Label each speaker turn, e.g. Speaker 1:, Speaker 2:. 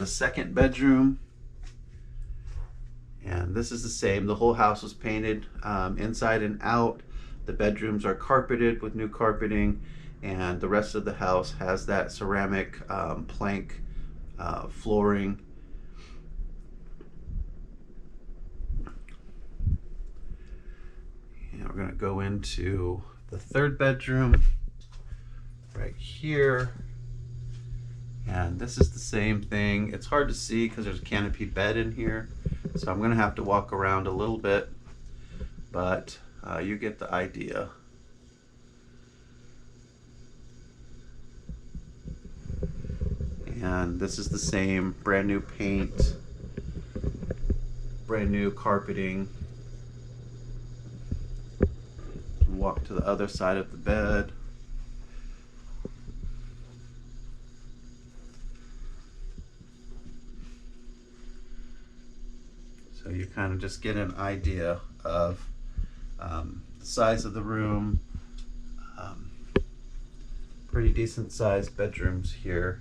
Speaker 1: the second bedroom. And this is the same. The whole house was painted inside and out. The bedrooms are carpeted with new carpeting, and the rest of the house has that ceramic plank flooring. And we're going to go into the third bedroom right here. And this is the same thing. It's hard to see because there's a canopy bed in here, so I'm going to have to walk around a little bit, but you get the idea. And this is the same, brand new paint, brand new carpeting. Walk to the other side of the bed. So you kind of just get an idea of the size of the room. Pretty decent sized bedrooms here.